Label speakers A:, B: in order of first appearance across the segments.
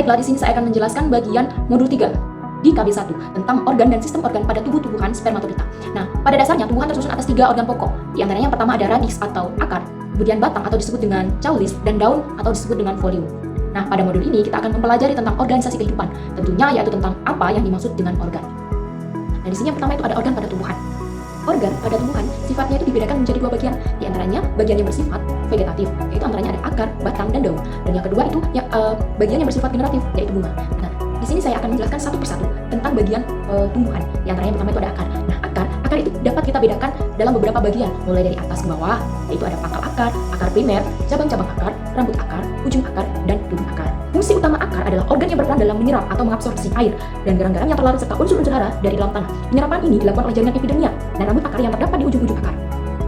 A: Baiklah, di sini saya akan menjelaskan bagian modul 3 di KB1 tentang organ dan sistem organ pada tubuh-tubuhan spermatodita. Nah, pada dasarnya tumbuhan tersusun atas 3 organ pokok. Di antaranya yang pertama ada radix atau akar, kemudian batang atau disebut dengan caulis, dan daun atau disebut dengan folium. Nah, pada modul ini kita akan mempelajari tentang organisasi kehidupan, tentunya yaitu tentang apa yang dimaksud dengan organ. Nah, di sini yang pertama itu ada organ pada tumbuhan. Organ pada tumbuhan sifatnya itu dibedakan menjadi 2 bagian. Di antaranya bagian yang bersifat vegetatif, yaitu antaranya ada akar, batang, dan daun. Dan yang kedua itu bagian yang bersifat generatif, yaitu bunga. Nah, di sini saya akan menjelaskan satu persatu tentang bagian tumbuhan. Di antaranya yang pertama itu ada akar. Nah, akar itu dapat kita bedakan dalam beberapa bagian, mulai dari atas ke bawah, yaitu ada pangkal akar, akar primer, cabang-cabang akar, rambut akar, ujung akar, dan duri akar. Fungsi utama akar adalah organ yang berperan dalam menyerap atau mengabsorpsi air dan garam-garam yang terlarut serta unsur-unsur hara dari dalam tanah. Penyerapan ini dilakukan oleh jaringan epidermia dan rambut akar yang terdapat di ujung-ujung akar.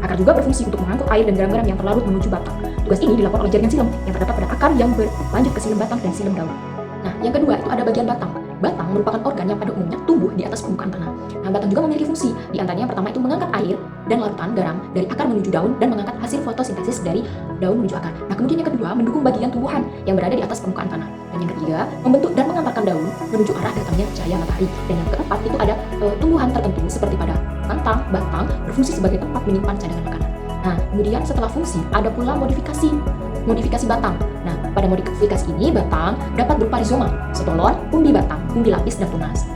A: Akar juga berfungsi untuk mengangkut air dan garam-garam yang terlarut menuju batang. Tugas ini dilakukan oleh jaringan silem yang terdapat pada akar yang berlanjut ke silem batang dan silem daun. Nah, yang kedua itu ada bagian batang. Batang merupakan organ yang pada umumnya tumbuh di atas permukaan tanah. Nah, batang juga memiliki fungsi. Di antaranya yang pertama itu mengangkat air dan larutan garam dari akar menuju daun dan mengangkat hasil fotosintesis dari daun menuju akar. Nah, kemudian yang kedua mendukung bagian tumbuhan yang berada di atas permukaan tanah. Dan yang ketiga membentuk dan mengantarkan daun menuju arah datangnya cahaya matahari. Dan yang keempat itu ada tumbuhan tertentu seperti pada kantang, batang berfungsi sebagai tempat menyimpan cadangan makanan. Nah, kemudian setelah fungsi ada pula modifikasi batang. Nah, pada modifikasi ini batang dapat berupa rizoma, stolon, umbi batang, umbi lapis, dan tunas.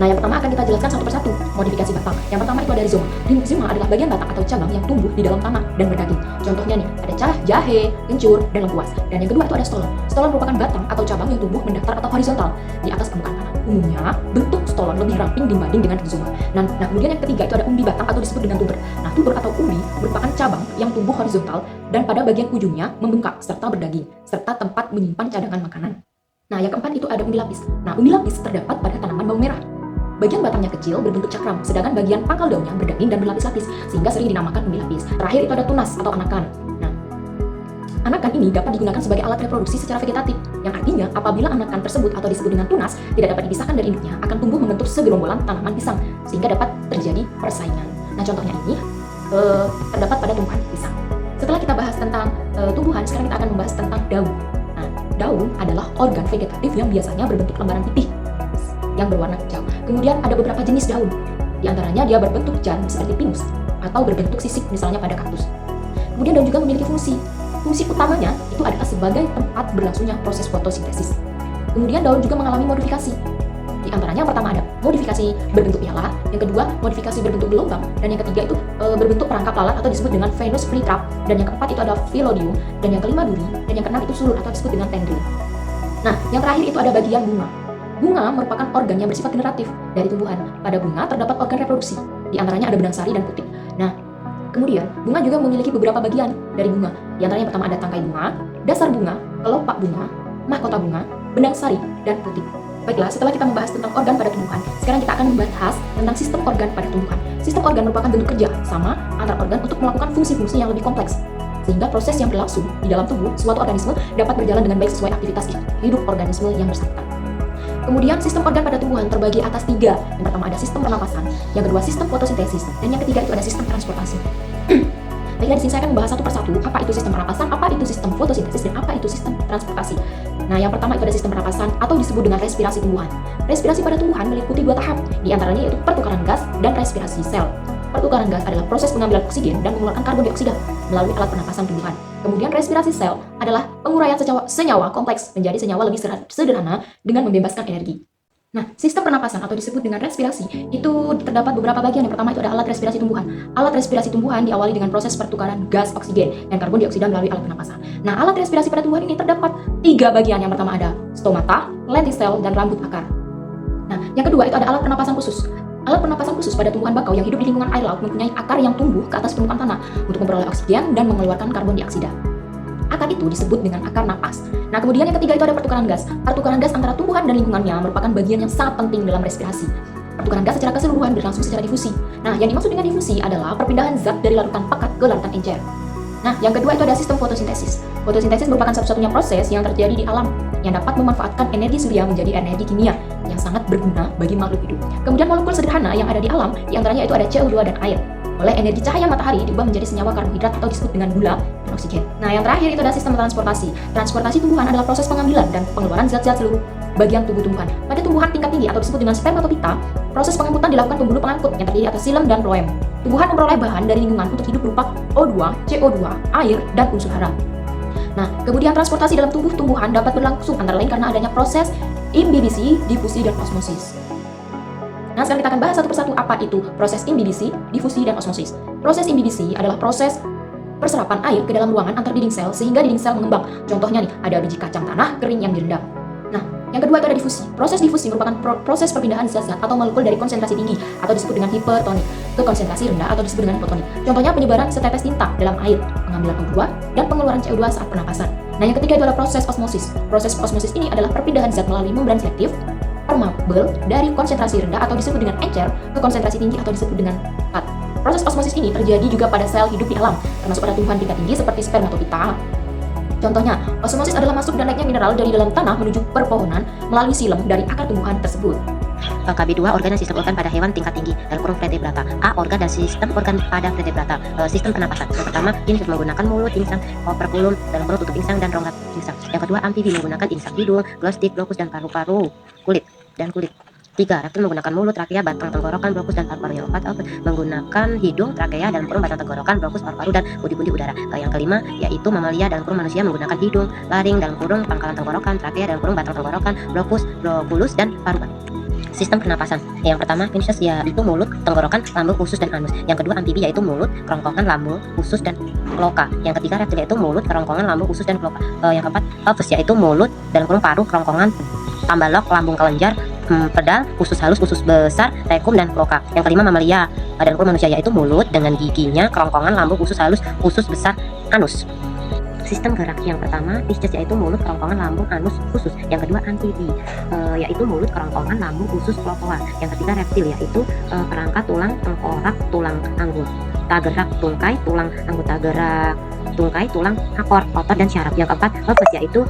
A: Nah, yang pertama akan kita jelaskan satu persatu modifikasi batang. Yang pertama itu ada rizoma. Rizoma adalah bagian batang atau cabang yang tumbuh di dalam tanah dan berdaging. Contohnya nih, ada jahe, kencur, dan lengkuas. Dan yang kedua itu ada stolon. Stolon merupakan batang atau cabang yang tumbuh mendatar atau horizontal di atas permukaan tanah. Umumnya, bentuk stolon lebih ramping dibanding dengan rizoma. Nah, kemudian yang ketiga itu ada umbi batang atau disebut dengan tuber. Nah, tuber atau umbi merupakan cabang yang tumbuh horizontal dan pada bagian ujungnya membengkak serta berdaging, serta tempat menyimpan cadangan makanan. Nah, yang keempat itu ada umbi lapis. Nah, umbi lapis terdapat pada tanaman bawang merah. Bagian batangnya kecil berbentuk cakram, sedangkan bagian pangkal daunnya berdaging dan berlapis-lapis, sehingga sering dinamakan umbi lapis. Terakhir itu ada tunas atau anakan. Nah, anakan ini dapat digunakan sebagai alat reproduksi secara vegetatif, yang artinya apabila anakan tersebut atau disebut dengan tunas tidak dapat dipisahkan dari induknya, akan tumbuh membentuk segerombolan tanaman pisang, sehingga dapat terjadi persaingan. Nah, contohnya ini terdapat pada tumbuhan pisang. Setelah kita bahas tentang tumbuhan, sekarang kita akan membahas tentang daun. Nah, daun adalah organ vegetatif yang biasanya berbentuk lembaran pipih yang berwarna hijau. Kemudian ada beberapa jenis daun. Di antaranya dia berbentuk jan seperti pinus atau berbentuk sisik misalnya pada kaktus. Kemudian daun juga memiliki fungsi. Fungsi utamanya itu adalah sebagai tempat berlangsungnya proses fotosintesis. Kemudian daun juga mengalami modifikasi. Di antaranya yang pertama ada modifikasi berbentuk piala, yang kedua modifikasi berbentuk gelombang, dan yang ketiga itu berbentuk perangkap lalat atau disebut dengan Venus flytrap, dan yang keempat itu ada phyllodyum, dan yang kelima duri, dan yang keenam itu sulur atau disebut dengan tendril. Nah, yang terakhir itu ada bagian bunga. Bunga merupakan organ yang bersifat generatif dari tumbuhan. Pada bunga terdapat organ reproduksi, di antaranya ada benang sari dan putik. Nah, kemudian bunga juga memiliki beberapa bagian dari bunga. Di antaranya yang pertama ada tangkai bunga, dasar bunga, kelopak bunga, mahkota bunga, benang sari, dan putik. Baiklah, setelah kita membahas tentang organ pada tumbuhan, sekarang kita akan membahas tentang sistem organ pada tumbuhan. Sistem organ merupakan bentuk kerja sama antar organ untuk melakukan fungsi-fungsi yang lebih kompleks, sehingga proses yang berlangsung di dalam tubuh suatu organisme dapat berjalan dengan baik sesuai aktivitas hidup organisme yang bersangkutan. Kemudian sistem organ pada tumbuhan terbagi atas 3. Yang pertama ada sistem pernapasan, yang kedua sistem fotosintesis, dan yang ketiga itu ada sistem transportasi. Baiklah, di sini saya akan membahas satu persatu apa itu sistem pernapasan, apa itu sistem fotosintesis, dan apa itu sistem transportasi. Nah, yang pertama itu ada sistem pernapasan atau disebut dengan respirasi tumbuhan. Respirasi pada tumbuhan meliputi 2 tahap, di antaranya yaitu pertukaran gas dan respirasi sel. Pertukaran gas adalah proses pengambilan oksigen dan mengeluarkan karbon dioksida melalui alat pernapasan tumbuhan. Kemudian respirasi sel adalah penguraian senyawa kompleks menjadi senyawa lebih sederhana dengan membebaskan energi. Nah, sistem pernapasan atau disebut dengan respirasi itu terdapat beberapa bagian. Yang pertama itu ada alat respirasi tumbuhan. Alat respirasi tumbuhan diawali dengan proses pertukaran gas oksigen dan karbon dioksida melalui alat pernapasan. Nah, alat respirasi pada tumbuhan ini terdapat 3 bagian. Yang pertama ada stomata, lentisel, dan rambut akar. Nah, yang kedua itu ada alat pernapasan khusus. Alat pernapasan khusus pada tumbuhan bakau yang hidup di lingkungan air laut mempunyai akar yang tumbuh ke atas permukaan tanah untuk memperoleh oksigen dan mengeluarkan karbon dioksida. Akar itu disebut dengan akar napas. Nah, kemudian yang ketiga itu ada pertukaran gas. Pertukaran gas antara tumbuhan dan lingkungannya merupakan bagian yang sangat penting dalam respirasi. Pertukaran gas secara keseluruhan berlangsung secara difusi. Nah, yang dimaksud dengan difusi adalah perpindahan zat dari larutan pekat ke larutan encer. Nah, yang kedua itu ada sistem fotosintesis. Fotosintesis merupakan satu-satunya proses yang terjadi di alam yang dapat memanfaatkan energi surya menjadi energi kimia yang sangat berguna bagi makhluk hidup. Kemudian molekul sederhana yang ada di alam, di antaranya itu ada CO2 dan air. oleh energi cahaya matahari diubah menjadi senyawa karbohidrat atau disebut dengan gula dan oksigen. Nah, yang terakhir itu adalah sistem transportasi. Transportasi tumbuhan adalah proses pengambilan dan pengeluaran zat-zat seluruh bagian tubuh tumbuhan. Pada tumbuhan tingkat tinggi atau disebut dengan spermatopita, proses pengangkutan dilakukan pembuluh pengangkut yang terdiri atas xilem dan phloem. Tumbuhan memperoleh bahan dari lingkungan untuk hidup berupa O2, CO2, air, dan unsur hara. Nah, kemudian transportasi dalam tubuh tumbuhan dapat berlangsung antara lain karena adanya proses imbibisi, difusi, dan osmosis. Nah, sekarang kita akan bahas satu persatu apa itu proses imbibisi, difusi, dan osmosis. Proses imbibisi adalah proses perserapan air ke dalam ruangan antar dinding sel sehingga dinding sel mengembang. Contohnya nih, ada biji kacang tanah kering yang direndam. Nah, yang kedua itu ada difusi. Proses difusi merupakan proses perpindahan zat-zat atau molekul dari konsentrasi tinggi atau disebut dengan hipertonik ke konsentrasi rendah atau disebut dengan hipotonik. Contohnya penyebaran setetes tinta dalam air, pengambilan O2, dan pengeluaran CO2 saat pernapasan. Nah, yang ketiga itu adalah proses osmosis. Proses osmosis ini adalah perpindahan zat melalui membran selektif permeabel dari konsentrasi rendah atau disebut dengan encer ke konsentrasi tinggi atau disebut dengan fat. Proses osmosis ini terjadi juga pada sel hidup di alam, termasuk pada tumbuhan tingkat tinggi seperti spermatopita. Contohnya, osmosis adalah masuk dan naiknya mineral dari dalam tanah menuju perpohonan melalui xilem dari akar tumbuhan tersebut.
B: KB2 organ dan sistem organ pada hewan tingkat tinggi dalam kurung vertebrata. A. Organ dan sistem organ pada vertebrata. Sistem pernapasan. Yang pertama, insek menggunakan mulut, insang, operculum dalam perut tutup insang dan rongga insang. Yang kedua, amfibi menggunakan insang hidung, glostik, blokus dan paru-paru, kulit. 3. Reptil menggunakan mulut, trakea, batang tenggorokan, blokus dan paru-paru. Yang 4. Menggunakan hidung, trakea, dalam kurung batang tenggorokan, blokus, paru-paru dan pundi-pundi udara. Yang kelima, yaitu mamalia dalam kurung manusia menggunakan hidung, laring dalam kurung pangkalan tenggorokan, trakea dalam kurung batang tenggorokan, blokus, bronkulus dan paru-paru. Sistem pernapasan. Yang pertama, insek yaitu mulut, tenggorokan, lambung, usus dan anus. Yang kedua, amfibi yaitu mulut, kerongkongan, lambung, usus dan kloaka. Yang ketiga, reptil yaitu mulut, kerongkongan, lambung, usus dan kloaka. Yang keempat, pelvis yaitu mulut, dalam kurung paru, kerongkongan, tambalok, lambung kelenjar, pedal, usus halus, usus besar, rekum dan kloaka. Yang kelima, mamalia dalam kurung manusia yaitu mulut dengan giginya, kerongkongan, lambung, usus halus, usus besar, anus. Sistem gerak. Yang pertama, isches yaitu mulut, kerongkongan, lambung, anus, usus. Yang kedua, amfibi yaitu mulut, kerongkongan, lambung, usus, kloaka. Yang ketiga, reptil yaitu kerangka, tulang, tengkorak, tulang anggota gerak, tungkai, tulang anggota gerak, tungkai, tulang, akor, otot dan syaraf. Yang keempat, pelvis yaitu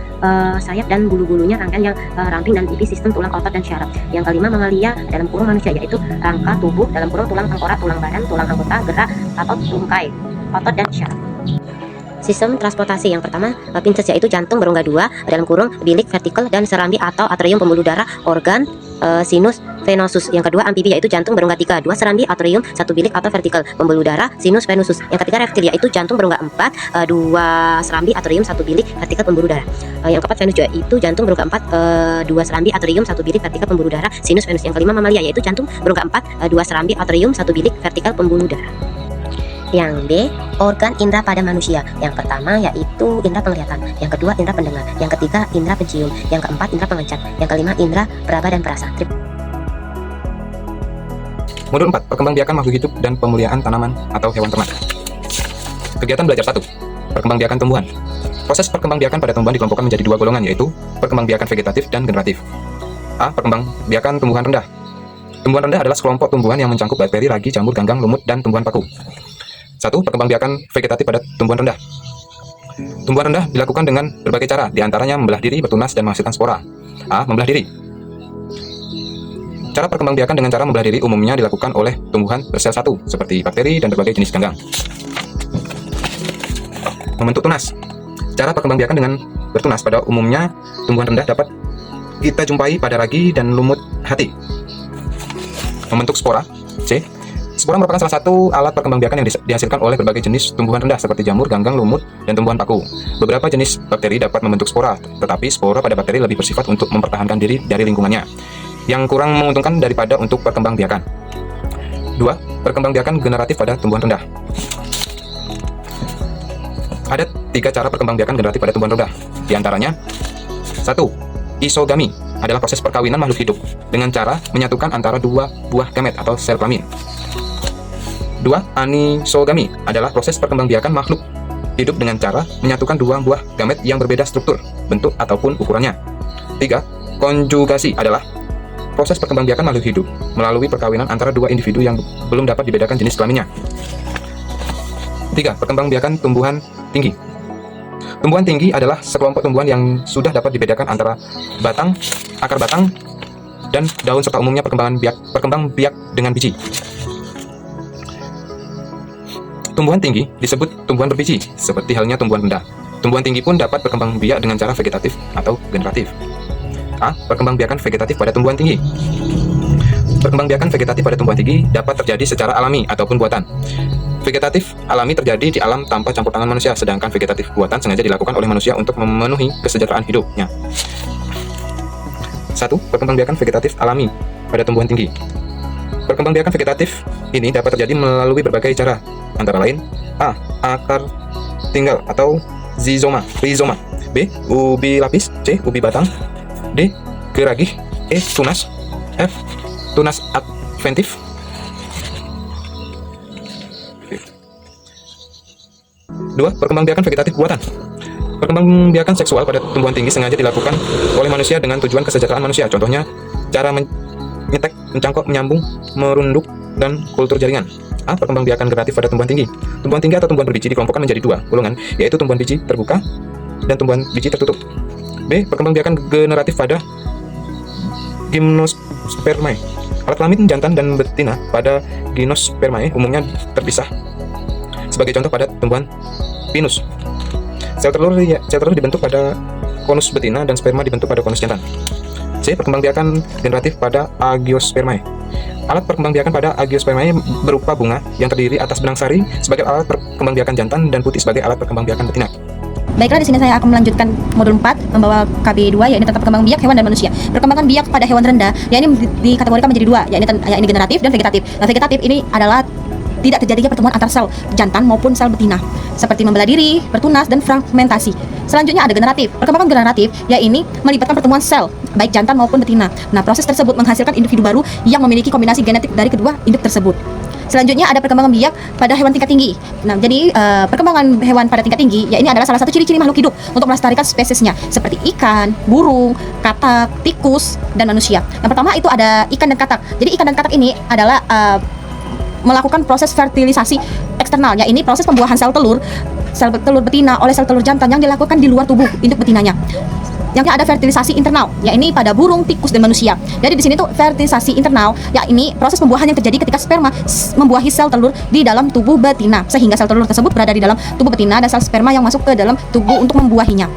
B: sayap dan bulu-bulunya, rangkaian yang ramping dan tipis, sistem tulang, otot dan syaraf. Yang kelima, mamalia dalam kurung manusia yaitu rangka tubuh dalam kurung tulang tengkorak, tulang badan, tulang anggota gerak, atau tungkai, otot dan syaraf. Sistem transportasi. Yang pertama, pinces yaitu jantung berongga 2 dalam kurung bilik vertikal dan serambi atau atrium pembuluh darah, organ, sinus venosus. Yang kedua, amfibi yaitu jantung berongga 3, 2 serambi, atrium, 1 bilik atau vertikal pembuluh darah, sinus venosus. Yang ketiga, reptil yaitu jantung berongga 4, 2 serambi, atrium, 1 bilik vertikal pembuluh darah. Yang keempat, venus yaitu jantung berongga 4, 2 serambi, atrium, 1 bilik vertikal pembuluh darah, sinus venus. Yang kelima, mamalia yaitu jantung berongga 4, 2 serambi, atrium, 1 bilik vertikal pembuluh darah. Yang B, organ indera pada manusia. Yang pertama yaitu indera penglihatan, yang kedua indera pendengar, yang ketiga indera pencium, yang keempat indera pengencat, yang kelima indera peraba dan perasa.
C: Modul 4, perkembangbiakan makhluk hidup dan pemuliaan tanaman atau hewan ternak. Kegiatan belajar 1, perkembangbiakan tumbuhan. Proses perkembangbiakan pada tumbuhan dikelompokkan menjadi 2 golongan, yaitu perkembangbiakan vegetatif dan generatif. A. Perkembangbiakan tumbuhan rendah. Tumbuhan rendah adalah sekelompok tumbuhan yang mencangkup bakteri, ragi, jamur, ganggang, lumut, dan tumbuhan paku. 1. Perkembangbiakan vegetatif pada tumbuhan rendah. Tumbuhan rendah dilakukan dengan berbagai cara, diantaranya membelah diri, bertunas, dan menghasilkan spora. A. Membelah diri. Cara perkembangbiakan dengan cara membelah diri umumnya dilakukan oleh tumbuhan bersel satu, seperti bakteri dan berbagai jenis ganggang. Membentuk tunas. Cara perkembangbiakan dengan bertunas pada umumnya tumbuhan rendah dapat kita jumpai pada ragi dan lumut hati. Membentuk spora. C. Spora merupakan salah satu alat perkembangbiakan yang dihasilkan oleh berbagai jenis tumbuhan rendah seperti jamur, ganggang, lumut, dan tumbuhan paku. Beberapa jenis bakteri dapat membentuk spora, tetapi spora pada bakteri lebih bersifat untuk mempertahankan diri dari lingkungannya, yang kurang menguntungkan daripada untuk perkembangbiakan. 2. Perkembangbiakan generatif pada tumbuhan rendah. Ada 3 cara perkembangbiakan generatif pada tumbuhan rendah. Di antaranya, 1. Isogami adalah proses perkawinan makhluk hidup dengan cara menyatukan antara 2 buah gamet atau sel kelamin. 2. Anisogami adalah proses perkembangbiakan makhluk hidup dengan cara menyatukan 2 buah gamet yang berbeda struktur, bentuk, ataupun ukurannya. 3. Konjugasi adalah proses perkembangbiakan makhluk hidup melalui perkawinan antara 2 individu yang belum dapat dibedakan jenis kelaminnya. 3. Perkembangbiakan tumbuhan tinggi. Tumbuhan tinggi adalah sekelompok tumbuhan yang sudah dapat dibedakan antara batang, akar batang, dan daun serta umumnya berkembang biak dengan biji. Tumbuhan tinggi disebut tumbuhan berbiji, seperti halnya tumbuhan benda. Tumbuhan tinggi pun dapat berkembang biak dengan cara vegetatif atau generatif. A. Perkembangbiakan vegetatif pada tumbuhan tinggi. Perkembangbiakan vegetatif pada tumbuhan tinggi dapat terjadi secara alami ataupun buatan. Vegetatif alami terjadi di alam tanpa campur tangan manusia, sedangkan vegetatif buatan sengaja dilakukan oleh manusia untuk memenuhi kesejahteraan hidupnya. 1. Perkembangbiakan vegetatif alami pada tumbuhan tinggi. Perkembangbiakan vegetatif ini dapat terjadi melalui berbagai cara, antara lain A. Akar tinggal atau rizoma. B. Ubi lapis. C. Ubi batang. D. Geragih. E. Tunas. F. Tunas adventif. 2. Perkembangbiakan vegetatif buatan. Perkembangbiakan seksual pada tumbuhan tinggi sengaja dilakukan oleh manusia dengan tujuan kesejahteraan manusia. Contohnya, cara menyetek, mencangkok, menyambung, merunduk, dan kultur jaringan. A. Perkembangbiakan generatif pada tumbuhan tinggi. Tumbuhan tinggi atau tumbuhan berbiji dikelompokkan menjadi 2 golongan, yaitu tumbuhan biji terbuka dan tumbuhan biji tertutup. B. Perkembangbiakan generatif pada Gymnospermae. Alat kelamin jantan dan betina pada Gymnospermae umumnya terpisah. Sebagai contoh pada tumbuhan pinus, sel telur dibentuk pada konus betina dan sperma dibentuk pada konus jantan. C. Perkembangbiakan generatif pada Agiospermae. Alat perkembangbiakan pada Agiospermae berupa bunga yang terdiri atas benang sari sebagai alat perkembangbiakan jantan dan putih sebagai alat perkembangbiakan betina.
D: Baiklah, di sini saya akan melanjutkan modul 4 membawa KB2, yakni tentang perkembangan biak hewan dan manusia. Perkembangan biak pada hewan rendah, yakni dikategorikan menjadi 2, yakni generatif dan vegetatif. Nah, vegetatif ini adalah tidak terjadinya pertemuan antar sel jantan maupun sel betina, seperti membelah diri, bertunas, dan fragmentasi. Selanjutnya ada generatif. Perkembangan generatif, yakni melibatkan pertemuan sel, baik jantan maupun betina. Nah, proses tersebut menghasilkan individu baru yang memiliki kombinasi genetik dari kedua induk tersebut. Selanjutnya ada perkembangan biak pada hewan tingkat tinggi. Nah, jadi perkembangan hewan pada tingkat tinggi, ya ini adalah salah satu ciri-ciri makhluk hidup untuk melestarikan spesiesnya, seperti ikan, burung, katak, tikus, dan manusia. Yang pertama itu ada ikan dan katak. Jadi ikan dan katak ini adalah melakukan proses fertilisasi eksternal, yakni proses pembuahan sel telur betina oleh sel telur jantan yang dilakukan di luar tubuh induk betinanya. Yang ada fertilisasi internal, yakni pada burung, tikus, dan manusia. Jadi di sini tuh fertilisasi internal, yakni proses pembuahan yang terjadi ketika sperma membuahi sel telur di dalam tubuh betina, sehingga sel telur tersebut berada di dalam tubuh betina dan sel sperma yang masuk ke dalam tubuh untuk membuahinya.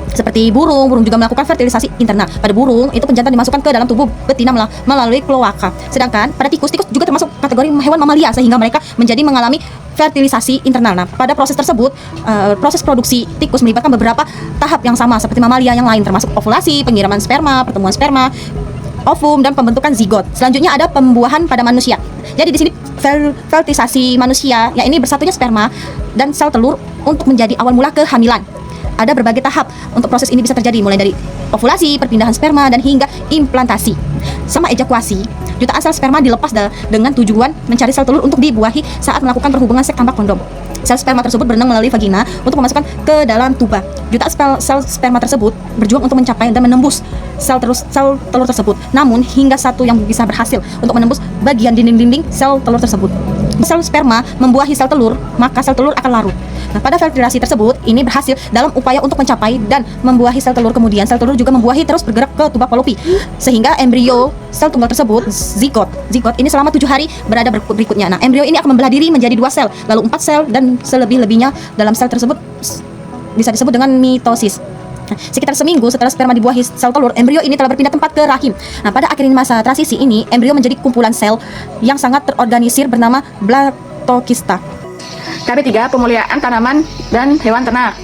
D: Seperti burung juga melakukan fertilisasi internal. Pada burung, itu penjantan dimasukkan ke dalam tubuh betina melalui kloaka. Sedangkan pada tikus juga termasuk kategori hewan mamalia, sehingga mereka mengalami fertilisasi internal. Nah, pada proses tersebut, proses produksi tikus melibatkan beberapa tahap yang sama seperti mamalia yang lain, termasuk ovulasi, pengiriman sperma, pertemuan sperma, ovum, dan pembentukan zigot. Selanjutnya ada pembuahan pada manusia. Jadi di sini fertilisasi manusia, ya ini bersatunya sperma dan sel telur untuk menjadi awal mula kehamilan. Ada berbagai tahap untuk proses ini bisa terjadi, mulai dari ovulasi, perpindahan sperma, dan hingga implantasi. Sama ejakulasi, jutaan sel sperma dilepas dengan tujuan mencari sel telur untuk dibuahi saat melakukan perhubungan seks tanpa kondom. Sel sperma tersebut berenang melalui vagina untuk memasukkan ke dalam tuba. Jutaan sel sperma tersebut berjuang untuk mencapai dan menembus sel telur tersebut. Namun hingga satu yang bisa berhasil untuk menembus bagian dinding sel telur tersebut. Sel sperma membuahi sel telur, maka sel telur akan larut. Nah, pada fertilisasi tersebut, ini berhasil dalam upaya untuk mencapai dan membuahi sel telur. Kemudian sel telur juga membuahi terus bergerak ke tuba Fallopi, sehingga embrio sel tunggal tersebut, zigot ini selama 7 hari berada berikutnya. Nah, embrio ini akan membelah diri menjadi 2 sel, lalu 4 sel, dan selebih-lebihnya dalam sel tersebut bisa disebut dengan mitosis. Nah, sekitar seminggu setelah sperma dibuahi sel telur, embrio ini telah berpindah tempat ke rahim. Nah, pada akhir masa transisi ini, embrio menjadi kumpulan sel yang sangat terorganisir bernama Blattokista.
E: KB3, pemuliaan tanaman dan hewan ternak.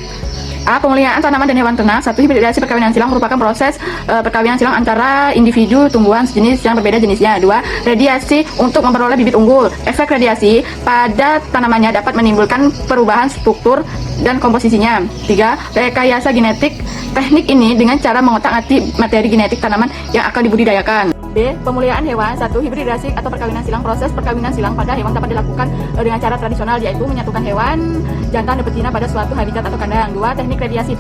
E: A. Pemuliaan tanaman dan hewan ternak. 1. Hibridasi perkawinan silang merupakan proses perkawinan silang antara individu tumbuhan sejenis yang berbeda jenisnya. 2. Radiasi untuk memperoleh bibit unggul. Efek radiasi pada tanamannya dapat menimbulkan perubahan struktur dan komposisinya. 3. Rekayasa genetik. Teknik ini dengan cara mengotak-atik materi genetik tanaman yang akan dibudidayakan. B. Pemuliaan hewan. 1. Hibridasi atau perkawinan silang. Proses perkawinan silang pada hewan dapat dilakukan dengan cara tradisional, yaitu menyatukan hewan jantan dan betina pada suatu habitat atau kandang. 2. Teknik radiasi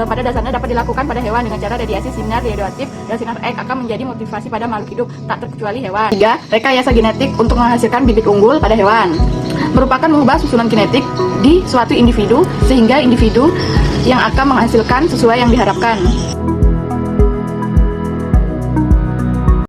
E: pada dasarnya dapat dilakukan pada hewan dengan cara radiasi sinar radioaktif dan sinar X akan menjadi motivasi pada makhluk hidup tak terkecuali hewan. 3. Rekayasa genetik untuk menghasilkan bibit unggul pada hewan merupakan mengubah susunan genetik di suatu individu sehingga individu yang akan menghasilkan sesuai yang diharapkan.